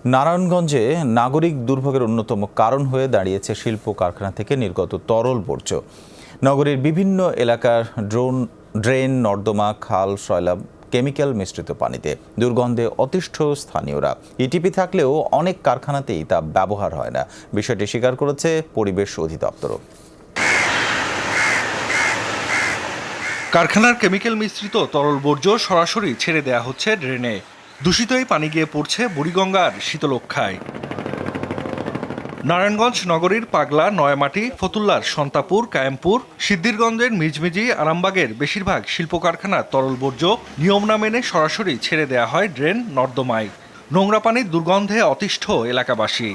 নারায়ণগঞ্জে নাগরিক দুর্ভোগের অন্যতম কারণ হয়ে দাঁড়িয়েছে শিল্প কারখানা থেকে নির্গত তরল বর্জ্য। নগরীর বিভিন্ন এলাকার ড্রেন, নর্দমা, খাল, সয়লাব কেমিক্যাল মিশ্রিত পানিতে দুর্গন্ধে অতিষ্ঠ স্থানীয়রা। ইটিপি থাকলেও অনেক কারখানাতেই তা ব্যবহার হয় না। বিষয়টি স্বীকার করেছে পরিবেশ অধিদপ্তরও। কারখানার কেমিক্যাল মিশ্রিত তরল বর্জ্য সরাসরি ছেড়ে দেয়া হচ্ছে ড্রেনে। দূষিত এই পানি গিয়ে পড়ছে বুড়িগঙ্গার শীতলক্ষায়। নারায়ণগঞ্জ নগরীর পাগলা, নয়ামাটি, ফতুল্লার সন্তাপুর, কায়েমপুর, সিদ্ধিরগঞ্জের মিজমিজি, আরামবাগের বেশিরভাগ শিল্প কারখানার তরল বর্জ্য নিয়ম না মেনে সরাসরি ছেড়ে দেয়া হয় ড্রেন, নর্দমায়। নোংরা পানির দুর্গন্ধে অতিষ্ঠ এলাকাবাসী।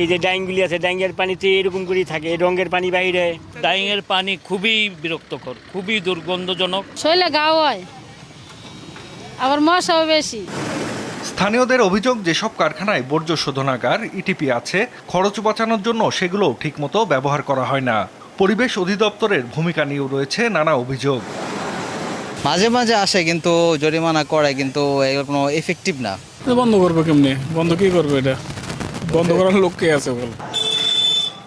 এই যে ডাইংগুলি আছে, ডাইংয়ের পানিতে এরকম করেই থাকে, রঙের পানি বাইরে। ডাইংয়ের পানি খুবই বিরক্তকর, খুবই দুর্গন্ধজনক। শৈলে গাও হয়, আবার মশাও বেশি। স্থানীয়দের অভিযোগ, যেসব কারখানায় বর্জ্য শোধনাগার, ইটিপি আছে, খরচ বাঁচানোর জন্য সেগুলো ঠিকমতো ব্যবহার করা হয় না। পরিবেশ অধিদপ্তরের ভূমিকা নিয়েও রয়েছে নানা অভিযোগ। মাঝে মাঝে আসে, কিন্তু জরিমানা করে, কিন্তু এগুলো কোনো এফেক্টিভ না। বন্ধ করবে কেমনি? বন্ধ কি করবে? এটা বন্ধ করার লোক কে আছে বল?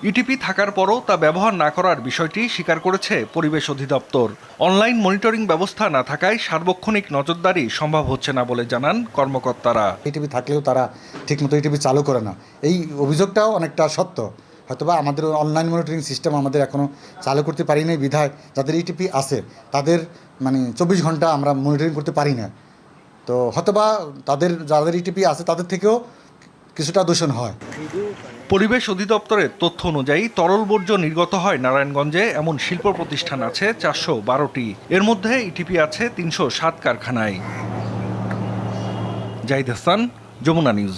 ইটিপি থাকার পরও তা ব্যবহার না করার বিষয়টি স্বীকার করেছে পরিবেশ অধিদপ্তর। অনলাইন মনিটরিং ব্যবস্থা না থাকায় সার্বক্ষণিক নজরদারি সম্ভব হচ্ছে না বলে জানান কর্মকর্তারা। ইটিপি থাকলেও তারা ঠিকমতো ইটিপি চালু করে না, এই অভিযোগটাও অনেকটা সত্য। হয়তোবা আমাদের অনলাইন মনিটরিং সিস্টেম আমাদের এখনও চালু করতে পারি না বিধায় যাদের ইটিপি আছে তাদের 24 ঘন্টা আমরা মনিটরিং করতে পারি না। তো হয়তোবা যাদের ইটিপি আছে তাদের থেকেও কিছুটা দূষণ হয়। পরিবেশ অধিদপ্তরের তথ্য অনুযায়ী তরল বর্জ্য নির্গত হয় নারায়ণগঞ্জে এমন শিল্প প্রতিষ্ঠান আছে 412টি। এর মধ্যে ইটিপি আছে 307 কারখানায়। জাহিদ হাসান, যমুনা নিউজ।